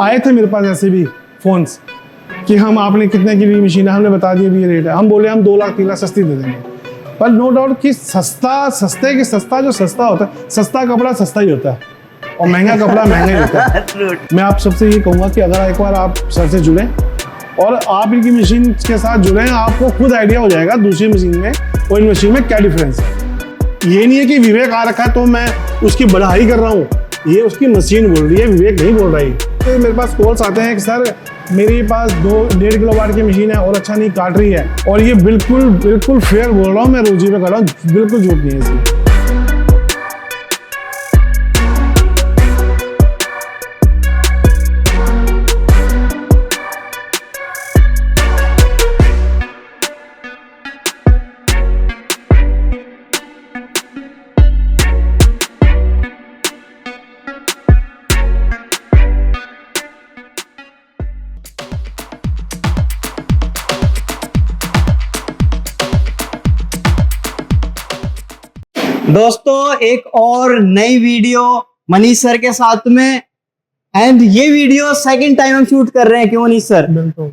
आए थे मेरे पास ऐसे भी फोन्स कि हम आपने कितने की भी मशीन है, हमने बता दिया भी ये रेट है, हम बोले हम 2 लाख 3 लाख सस्ती दे देंगे। पर नो डाउट कि सस्ता जो सस्ता होता है, सस्ता कपड़ा सस्ता ही होता है और महंगा कपड़ा महंगा ही होता है। मैं आप सबसे ये कहूँगा कि अगर एक बार आप सर से जुड़ें और आप इनकी मशीन के साथ जुड़ें, आपको खुद आइडिया हो जाएगा दूसरी मशीन में और इन मशीन में क्या डिफरेंस है। ये नहीं है कि विवेक आ रखा है तो मैं उसकी बढ़ाई कर रहा हूँ, ये उसकी मशीन बोल रही है, विवेक नहीं बोल रही। तो मेरे पास कॉल्स आते हैं कि सर मेरे पास 2.5 किलोवाट की मशीन है और अच्छा नहीं काट रही है, और ये बिल्कुल फेयर बोल रहा हूँ, मैं रोजी पे कर रहा हूँ, बिल्कुल झूठ नहीं है इसमें। दोस्तों एक और नई वीडियो मनीष सर के साथ में, एंड ये वीडियो सेकंड टाइम हम शूट कर रहे हैं। क्यों मनीष सर?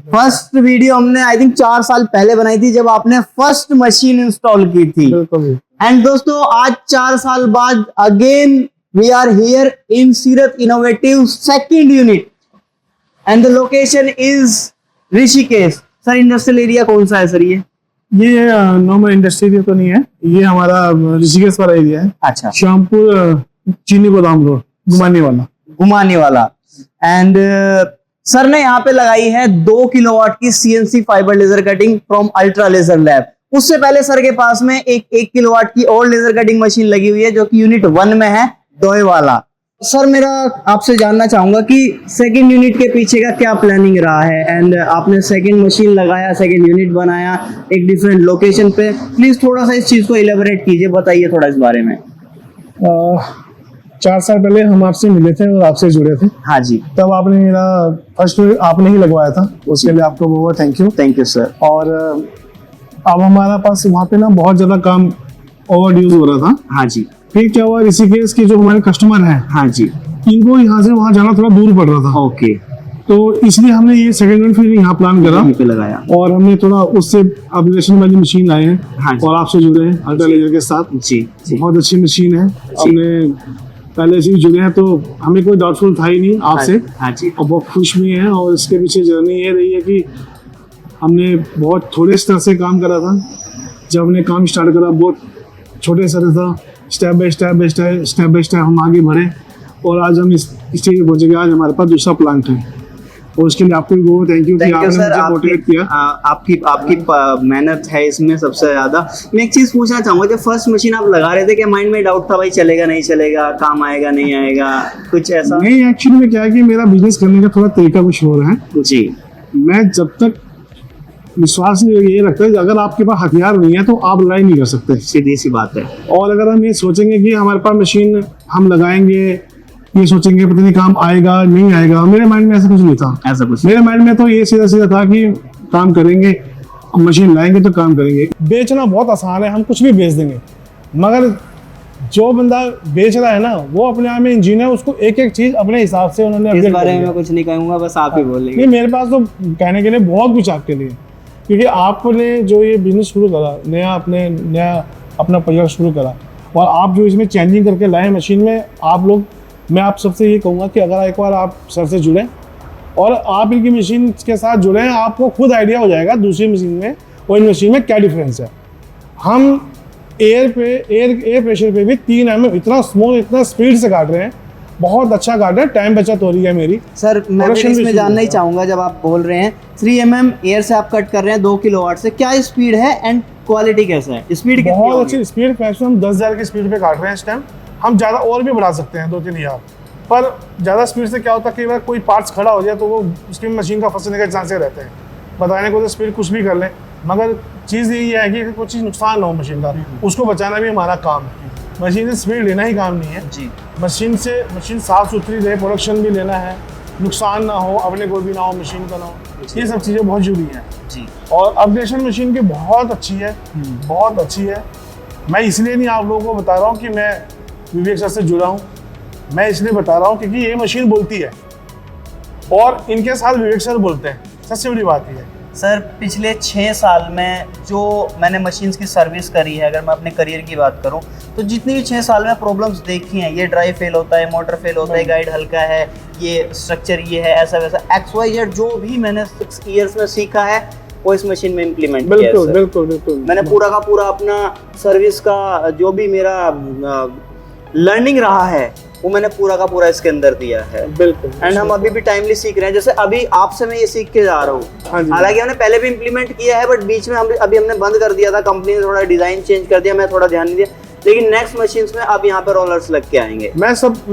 फर्स्ट वीडियो हमने आई थिंक 4 साल पहले बनाई थी जब आपने फर्स्ट मशीन इंस्टॉल की थी। एंड दोस्तों आज 4 साल बाद again we are here in Seerat innovative second unit and the location is Rishikesh. Sir industrial area कौन सा है सर? ये नॉर्मल इंडस्ट्री एरिया तो नहीं है, ये हमारा ऋषिकेश वाला एरिया है। अच्छा, श्यामपुर चीनी गोदाम रोड, घुमाने वाला। एंड सर ने यहाँ पे लगाई है 2 किलोवाट की CNC fibre laser cutting from ultra laser lab. उससे पहले सर के पास में एक 1 किलोवाट की और लेजर कटिंग मशीन लगी हुई है जो कि यूनिट 1 में है, दोए वाला। सर मेरा आपसे जानना चाहूंगा कि सेकंड यूनिट के पीछे का क्या प्लानिंग रहा है, एंड आपने सेकंड मशीन लगाया, सेकंड यूनिट बनाया एक डिफरेंट लोकेशन पे, प्लीज थोड़ा सा इस चीज को इलेबोरेट कीजिए, बताइए थोड़ा इस बारे में। 4 साल पहले हम आपसे मिले थे और आपसे जुड़े थे। हाँ जी। तब आपने मेरा फर्स्ट आपने ही लगवाया था, उसके लिए आपको बहुत थैंक यू सर। और अब हमारा पास वहाँ पे ना बहुत ज्यादा काम ओवरड्यूज हो रहा था। हाँ जी। फिर क्या हुआ, ऋषिकेश के जो हमारे कस्टमर हैं, हाँ जी, इनको यहाँ से वहाँ जाना थोड़ा दूर पड़ रहा था। ओके। तो इसलिए हमने ये सेकंड यूनिट फिर यहाँ प्लान करा पे लगाया और हमने थोड़ा उससे अपग्रेडेशन वाली मशीन लाए हैं। हाँ और आपसे जुड़े हैं अल्ट्रा लेजर के साथ। जी, बहुत अच्छी मशीन है, हमने पहले से भी जुड़े हैं तो हमें कोई डाउटफुल था ही नहीं आपसे। हाँ जी। और बहुत खुश भी हैं, और इसके पीछे जर्नी ये रही है कि हमने बहुत थोड़े स्तर से काम करा था। जब हमने काम स्टार्ट करा बहुत छोटे स्तर था, स्टेप बाय स्टेप हम आगे बढ़े और आज हम इस स्टेज पे पहुंचे। आज हमारे पास दूसरा प्लांट है और उसके लिए आपको भी बहुत थैंक यू कि आपने मुझे मोटिवेट किया। आपकी मेहनत है इसमें सबसे ज्यादा। मैं एक चीज पूछना चाहूंगा, जब फर्स्ट मशीन आप लगा रहे थे क्या माइंड में डाउट था भाई चलेगा नहीं चलेगा, काम आएगा नहीं आएगा, कुछ ऐसा? नहीं, एक्चुअली में क्या है कि मेरा बिजनेस करने का थोड़ा तरीका कुछ और है जी। मैं जब तक विश्वास ये रखता है कि अगर आपके पास हथियार नहीं है तो आप लड़ाई नहीं कर सकते, सीधी सी बात है। और अगर हम ये सोचेंगे कि हमारे पास मशीन हम लगाएंगे, ये सोचेंगे पता नहीं काम आएगा नहीं आएगा, मेरे माइंड में ऐसा कुछ नहीं था। ऐसा कुछ मेरे माइंड में तो ये सीधा था कि काम करेंगे, मशीन लाएंगे तो काम करेंगे। बेचना बहुत आसान है, हम कुछ भी बेच देंगे, मगर जो बंदा बेच रहा है ना वो अपने आप में इंजीनियर है, उसको एक एक चीज अपने हिसाब से उन्होंने। इस बारे में मैं कुछ नहीं कहूंगा, बस आप ही बोलेंगे। नहीं, मेरे पास तो कहने के लिए बहुत कुछ आपके लिए, क्योंकि आपने जो ये बिजनेस शुरू करा, नया अपना प्रोजेक्ट शुरू करा, और आप जो इसमें चेंजिंग करके लाए मशीन में, आप लोग, मैं आप सबसे ये कहूँगा कि अगर एक बार आप सर से जुड़ें और आप इनकी मशीन के साथ जुड़ें, आपको खुद आइडिया हो जाएगा दूसरी मशीन में और इन मशीन में क्या डिफरेंस है। हम एयर प्रेशर पे भी 3 mm इतना स्मूथ, इतना स्पीड से काट रहे हैं, बहुत अच्छा काट रहे हैं, टाइम बचत हो रही है मेरी। सर मैं इसमें जानना ही चाहूँगा, जब आप बोल रहे हैं 3 mm एयर से आप कट कर रहे हैं 2 किलोवाट से, क्या स्पीड है एंड क्वालिटी कैसा है? स्पीड बहुत अच्छी स्पीड, मैक्सिमम 10,000 की स्पीड पे काट रहे हैं इस टाइम। हम ज़्यादा और भी बढ़ा सकते हैं 2-3 हज़ार, पर ज़्यादा स्पीड से क्या होता है कई बार कोई पार्ट्स खड़ा हो जाए तो वो उसकी मशीन का फंसने के चांसेस रहते हैं। बताने को तो स्पीड कुछ भी कर लें, मगर चीज़ यही है कि कुछ चीज़ नुकसान ना हो मशीन का, उसको बचाना भी हमारा काम है। मशीन से स्पीड लेना ही काम नहीं है जी। मशीन साफ़ सुथरी रहे, प्रोडक्शन भी लेना है, नुकसान ना हो, अपने को भी ना हो, मशीन का ना हो, ये सब चीज़ें बहुत जरूरी हैं जी। और अपग्रेडेशन मशीन की बहुत अच्छी है, बहुत अच्छी है। मैं इसलिए नहीं आप लोगों को बता रहा हूँ कि मैं विवेक सर से जुड़ा हूँ, मैं इसलिए बता रहा हूँ क्योंकि ये मशीन बोलती है और इनके साथ विवेक सर बोलते हैं, सबसे बड़ी बात ये है। सर पिछले 6 साल में जो मैंने मशीन्स की सर्विस करी है, अगर मैं अपने करियर की बात करूं, तो जितनी भी 6 साल में प्रॉब्लम्स देखी हैं, ये ड्राइव फेल होता है, मोटर फेल होता है, गाइड हल्का है, ये स्ट्रक्चर ये है, ऐसा वैसा XYZ जो भी मैंने 6 इयर्स में सीखा है वो इस मशीन में इम्प्लीमेंट किया है बिल्कुल सर। बिल्कुल बिल्कुल। मैंने पूरा का पूरा अपना सर्विस का जो भी मेरा लर्निंग रहा है वो मैंने पूरा का पूरा इसके अंदर दिया है। बिल्कुल। एंड हम अभी भी टाइमली सीख रहे हैं, जैसे अभी आपसे मैं ये सीख के जा रहा हाँ हूँ। जी। हालांकि हमने पहले भी इम्प्लीमेंट किया है, बट बीच में अभी हमने बंद कर दिया था, कंपनी ने थोड़ा डिजाइन चेंज कर दिया, मैं थोड़ा ध्यान नहीं दिया, लेकिन नेक्स्ट मशीन्स में अब यहाँ पे रोलर्स लग के आएंगे। मैं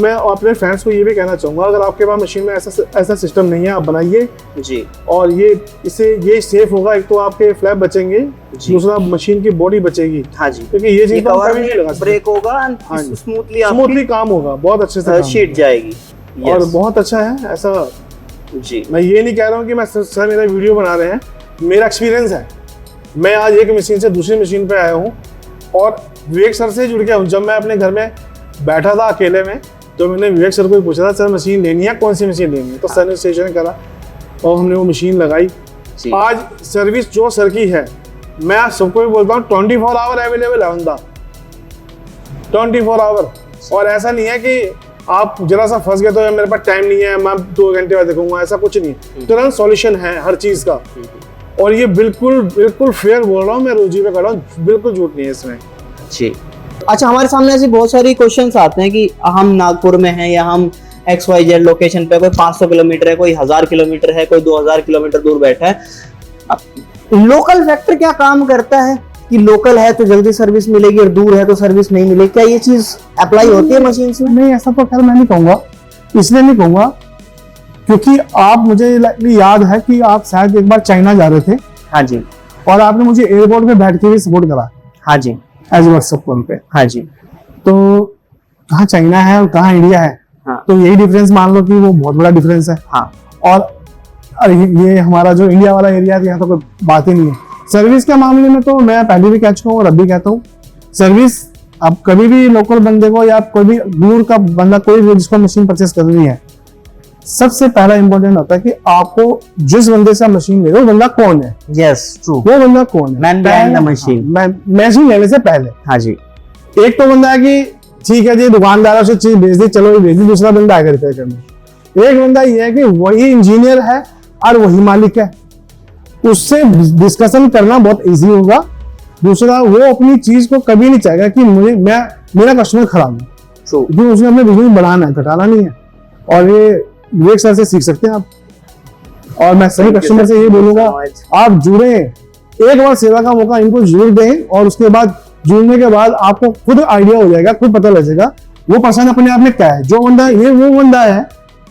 अपने फ्रेंड्स को ये भी कहना चाहूंगा, अगर आपके पास मशीन में ऐसा सिस्टम नहीं है, आप बनाइए जी। और ये सेफ होगा। एक तो आपके फ्लैप बचेंगे, दूसरा मशीन की बॉडी बचेगी। हाँ जी, क्योंकि ये चीज कवर कभी नहीं लगा सकते। ब्रेक होगा, हाँ जी। स्मूथली काम होगा, बहुत अच्छे से काम शीट होगा। जाएगी। और बहुत अच्छा है ऐसा। जी, मैं ये नहीं कह रहा हूँ कि मैं सर मेरा वीडियो बना रहे हैं, मेरा एक्सपीरियंस है। मैं आज एक मशीन से दूसरी मशीन पे आया हूँ और विवेक सर से जुड़ गया हूँ। जब मैं अपने घर में बैठा था अकेले में, तो मैंने विवेक सर को पूछा था, सर मशीन लेनी है, कौन सी मशीन लेनी है? तो सर ने सजेशन करा और हमने वो मशीन लगाई। आज सर्विस जो सर की है, मैं आज सबको भी बोलता हूँ 24 आवर अवेलेबल है बंदा, 24 आवर। और ऐसा नहीं है कि आप जरा सा फंस गए तो मेरे पास टाइम नहीं है, मैं 2 घंटे बाद देखूंगा, ऐसा कुछ नहीं है। तुरंत सॉल्यूशन है हर चीज का। और ये बिल्कुल बिल्कुल फेयर बोल रहा हूँ, मैं रोजी पे कर रहा हूँ, बिल्कुल झूठ नहीं है इसमें। जी। अच्छा, हमारे सामने ऐसी बहुत सारी क्वेश्चंस आते हैं कि हम नागपुर में हैं या हम XYZ लोकेशन पे, कोई 500 किलोमीटर है, कोई 1000 किलोमीटर है, कोई 2000 किलोमीटर दूर बैठा है। लोकल फैक्टर क्या काम करता है कि लोकल है तो जल्दी सर्विस मिलेगी और दूर है तो सर्विस नहीं मिलेगी? क्या ये चीज अप्लाई होती है मशीन में? नहीं, ऐसा तो खैर मैं नहीं कहूँगा, इसलिए नहीं कहूँगा क्योंकि मुझे याद है कि आप शायद एक बार चाइना जा रहे थे। हाँ जी। और आपने मुझे एयरपोर्ट पे बैठ के भी सपोर्ट करा। हाँ जी, एज व्हाट्सएप कॉल पे। हाँ जी। तो कहाँ चाइना है और कहाँ इंडिया है, हाँ। तो यही डिफरेंस मान लो कि वो बहुत बड़ा डिफरेंस है। हाँ। और ये हमारा जो इंडिया वाला एरिया है, यहाँ तो कोई बात ही नहीं है। सर्विस के मामले में तो मैं पहले भी कह चुका हूँ और अब भी कहता हूँ, सर्विस अब कभी भी लोकल बंदे को या कोई भी दूर का बंदा, कोई भी जिसको मशीन परचेस करनी है, सबसे पहला इंपॉर्टेंट होता है कि आपको जिस बंदे से मशीन ले रहे हो, वो बंदा कौन है। Yes, true. वो बंदा कौन है, man behind the machine. Machine लेने से पहले। हाँ जी। एक तो बंदा है कि ठीक है जी, दुकानदार से चीज भेज दी, चलो ये भेज दी, दूसरा बंदा आएगा रिपेयर करने। एक बंदा ये है कि वही इंजीनियर है और वही मालिक है, उससे डिस्कशन करना बहुत इजी होगा। दूसरा, वो अपनी चीज को कभी नहीं चाहेगा कि मेरा कस्टमर खराब है, क्योंकि उसने अपने बिजनेस बढ़ाना है, घटाना नहीं है। और ये विवेक सर से सीख सकते हैं आप। और मैं सही कस्टमर से ये बोलूंगा, आप जुड़े, एक बार सेवा का मौका इनको जरूर दें, और उसके बाद जुड़ने के बाद आपको खुद आइडिया हो जाएगा, खुद पता लगेगा वो पर्सन अपने आप में क्या है। जो बंदा, ये वो बंदा है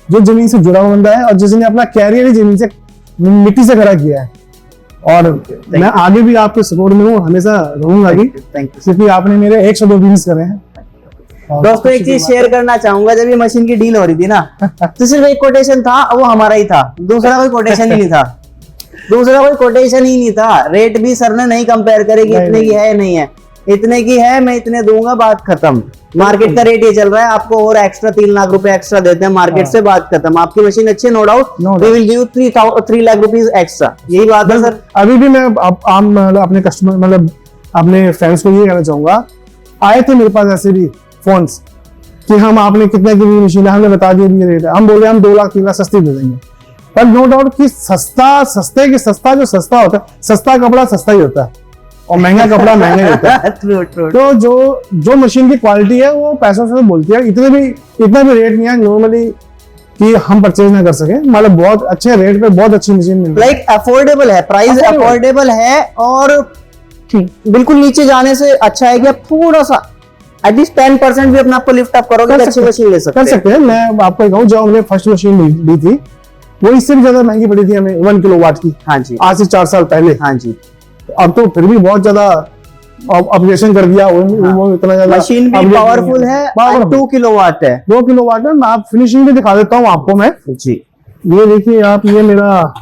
जो जमीन से जुड़ा हुआ बंदा है और जिसने अपना कैरियर ही जमीन से, मिट्टी से खड़ा किया है। और मैं आगे भी आपके सपोर्ट में हूँ, हमेशा रहूंगा भी, क्योंकि आपने मेरे 102 बिजनेस करे हैं। दोस्तों, एक चीज शेयर करना चाहूंगा, जब ये मशीन की डील हो रही थी ना, तो सिर्फ एक कोटेशन था, वो हमारा ही था, दूसरा कोई कोटेशन ही नहीं था। दूसरा कोई कोटेशन ही नहीं था। रेट भी सर ने नहीं कंपेयर करे कि इतने की है या नहीं है, इतने की है, मैं इतने दूंगा, बात खत्म। मार्केट का रेट ये चल रहा है, आपको और एक्स्ट्रा 3 लाख रुपए एक्स्ट्रा देते हैं मार्केट से, बात खत्म। आपकी मशीन अच्छी है, no doubt, we will give 3 lakh rupees extra. यही बात है सर। अभी भी मैं अपने कस्टमर, मतलब अपने फ्रेंड्स को ये कहना चाहूंगा, आए थे मेरे पास ऐसे भी फोन्स कि हम आपने कितने की मशीन है, हमने बता दिया ये रेट है, हम बोले हम 2 लाख 3 लाख सस्ती दे देंगे। पर नो डाउट कि सस्ता जो सस्ता होता है, सस्ता कपड़ा सस्ता ही होता है और महंगा कपड़ा महंगा ही होता है। तो जो मशीन की क्वालिटी है वो पैसों से बोलती है। इतना भी रेट नहीं है नॉर्मली कि हम परचेज ना कर सके, मतलब बहुत अच्छे रेट पे बहुत अच्छी मशीन मिल रही है। लाइक अफोर्डेबल है, प्राइस अफोर्डेबल है, और बिल्कुल नीचे जाने से अच्छा है कि आप थोड़ा सा एटलीस्ट 10% भी अपना आपको लिफ्ट अप करोगे तो अच्छी मशीन ले सकते हैं। मैं आपको कहूँ, जो हमने फर्स्ट मशीन ली थी वो इससे भी ज्यादा महंगी पड़ी थी हमें, 1 किलोवाट की। हाँ जी। आज से 4 साल पहले। हाँ जी। अब तो फिर भी बहुत ज्यादा अपग्रेडेशन कर दिया। वो इतना ज्यादा मशीन भी पावरफुल है, 2 किलोवाट है। 2 किलोवाट है। मैं आप फिनिशिंग भी दिखा देता हूँ आपको मैं जी। ये देखिए आप, ये मेरा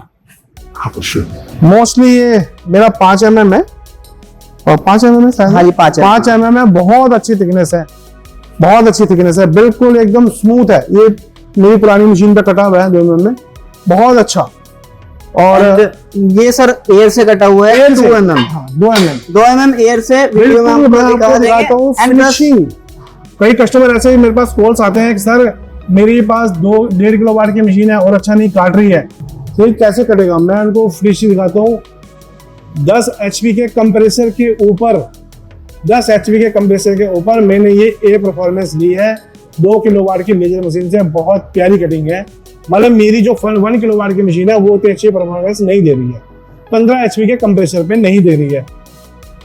मोस्टली ये मेरा 5 mm है, और 5 mm है शायद। हाँ जी, 5 mm है। बहुत अच्छी थिकनेस है, बहुत अच्छी थिकनेस है, बिल्कुल एकदम स्मूथ है। ये मेरी पुरानी मशीन पे कटा हुआ है 2 mm में, बहुत अच्छा। और And ये सर एयर से कटा हुआ है 2 mm, हाँ 2 mm 2 mm एयर से वीडियो में बिल्कुल, मैं आपको आपको दिखा दिखाता हूँ देंगे। And plus finishing. कई कस्टमर ऐसे ही मेरे पास कॉल्स आते हैं कि सर मेरे पास 2.5 किलो वाट की मशीन है और अच्छा नहीं काट रही है, तो ये कैसे कटेगा? मैं उनको फिनिशिंग दिखाता हूँ। 10 HP के कंप्रेसर के ऊपर 10 HP के कंप्रेसर के ऊपर मैंने ये ए परफॉर्मेंस ली है 2 किलो वाट की लेजर मशीन से। बहुत प्यारी कटिंग है। मतलब मेरी जो 1 किलो वाट की मशीन है वो तो अच्छी परफॉर्मेंस नहीं दे रही है, 15 HP के कंप्रेसर पे नहीं दे रही है।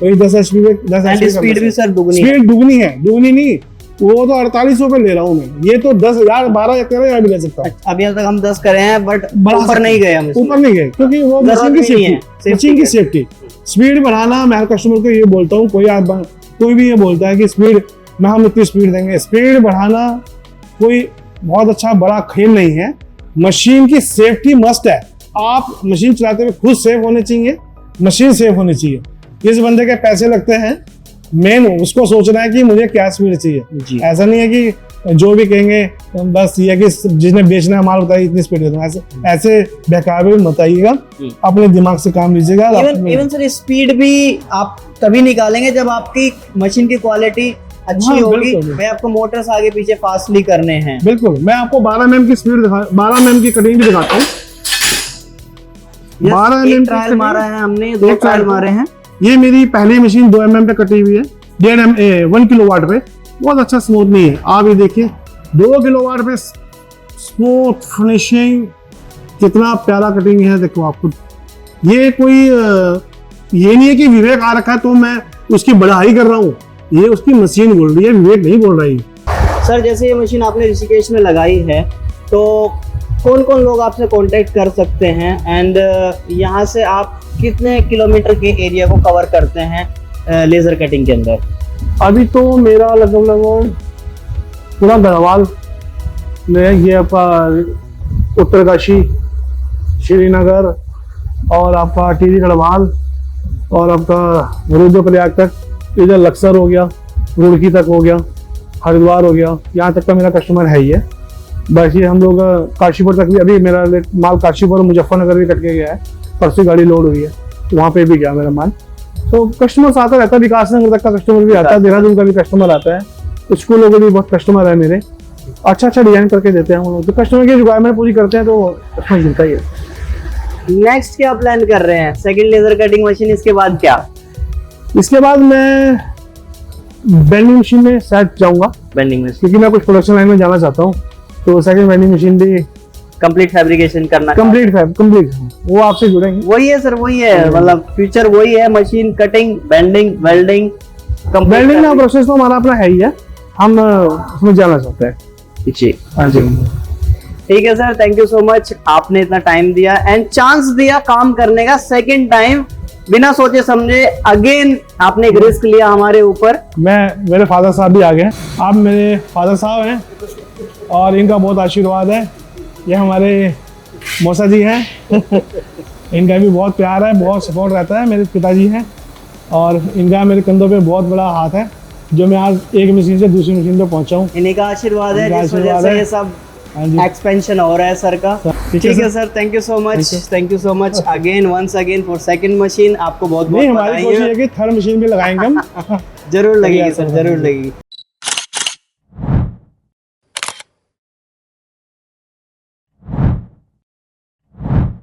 तो ये 10 HP पे 10 and HP स्पीड भी सर दुगनी है। स्पीड दुगनी है, दुगनी नहीं, वो तो 4800 पे ले रहा हूँ मैं। ये तो 10,000 12 या 13,000 भी ले सकता हूँ। अभी तक हम 10 करे हैं बट बढ़ा ऊपर सकते नहीं गए हम इसमें। ऊपर नहीं गए क्योंकि वो जरूरत मशीन की नहीं है, सेफ्टी, मशीन की सेफ्टी। स्पीड बढ़ाना मैं हर कस्टमर को ये बोलता हूँ, कोई भी ये बोलता है कि स्पीड में हम इतनी स्पीड देंगे। स्पीड बढ़ाना कोई बहुत अच्छा बड़ा खेल नहीं है। मशीन की सेफ्टी मस्ट है। आप मशीन चलाते हुए खुद सेफ होने चाहिए, मशीन सेफ होनी चाहिए। जिस बंदे के पैसे लगते हैं मेन उसको सोचना है कि मुझे क्या स्पीड चाहिए। जी। ऐसा नहीं है कि जो भी कहेंगे बस ये है कि जिसने बेचना है माल बताइए इतनी स्पीड दे दूँ, ऐसे बहकावे मत आइएगा। अपने दिमाग से काम लीजिएगा। इवन सर स्पीड भी आप तभी निकालेंगे जब आपकी मशीन की क्वालिटी अच्छी हाँ, होगी। बिल्कुल। मैं आपको मोटर्स आगे पीछे फास्टली करने हैं। बिल्कुल, मैं आपको 12 mm की स्पीड 12 mm की कटिंग भी दिखाता हूँ। 12 mm की ट्रायल कटिंग। मारा है हमने, 2 एक ट्रायल trial मारे हैं। ये मेरी पहली मशीन 2 mm पे कटी हुई है, 1 किलो वाट पे। बहुत अच्छा स्मूथ नहीं है। आप ये देखिए 2 किलो वाट पे स्मूथ फिनिशिंग, कितना प्यारा कटिंग है। देखो आपको ये कोई ये नहीं है कि विवेक आ रखा है तो मैं उसकी बढ़ाई कर रहा हूँ। ये उसकी मशीन बोल रही है, विवेक नहीं बोल रही। सर जैसे ये मशीन आपने ऋषिकेश में लगाई है तो कौन कौन लोग आपसे कांटेक्ट कर सकते हैं? एंड यहाँ से आप कितने किलोमीटर के एरिया को कवर करते हैं लेजर कटिंग के अंदर? अभी तो मेरा लगभग पूरा गढ़वाल में, ये आपका उत्तरकाशी, श्रीनगर और आपका टीरी गढ़वाल और आपका रुद्रप्रयाग तक, इधर लक्सर हो गया, रुड़की तक हो गया, हरिद्वार हो गया, यहाँ तक का मेरा कस्टमर है ही है। बस ये हम लोग काशीपुर तक भी, अभी मेरा माल काशीपुर और मुजफ्फरनगर भी कट के गया है। परसों गाड़ी लोड हुई है तो वहाँ पे भी गया मेरा माल। तो कस्टमर आता रहता है, विकास नगर तक का कस्टमर भी आता है, देहरादून का भी कस्टमर आता है, स्कूलों के भी बहुत कस्टमर है मेरे। अच्छा अच्छा डिजाइन करके देते हैं हम लोग, तो कस्टमर की रिक्वायरमेंट पूरी करते हैं तो कस्टमर मिलता ही है। नेक्स्ट क्या प्लान कर रहे हैं? सेकंड लेजर कटिंग मशीन, इसके बाद क्या? इसके बाद मैं बेंडिंग मशीन में शायद जाऊंगा, बेंडिंग में क्योंकि मैं कुछ प्रोडक्शन लाइन में जाना चाहता हूँ। तो सेकंड बेंडिंग मशीन भी कंप्लीट फैब्रिकेशन करना, कंप्लीट वो आपसे जुड़ेंगे। वही है सर, वही है, मतलब फ्यूचर वही है, machine cutting, bending, welding. Welding का प्रोसेस तो हमारा अपना है ही है, हम उसमें जाना चाहते हैं। जी हाँ जी, ठीक है sir, thank you so much. आपने इतना टाइम दिया एंड चांस दिया काम करने का, सेकंड टाइम बिना सोचे समझे अगेन आपने एक रिस्क लिया हमारे ऊपर। मेरे फादर साहब भी आ गए। आप मेरे फादर साहब हैं और इनका बहुत आशीर्वाद है। ये हमारे मौसा जी हैं इनका भी बहुत प्यार है, बहुत सपोर्ट रहता है। मेरे पिताजी हैं और इनका मेरे कंधों पे बहुत बड़ा हाथ है, जो मैं आज एक मशीन से दूसरी मशीन पे पहुंचा हूँ। इन्हीं का आशीर्वाद है इनका जिस वजह आशीर्वाद से है। ये सब हाँ जी, एक्सपेंशन हो रहा है सर का। ठीक है sir, thank you so much, thank you so much again, once again for second machine. आपको बहुत नहीं बहुत हमारी कोशिश है कि थर्ड मशीन भी लगाएंगे हम। जरूर लगेगी सर, जरूर लगेगी।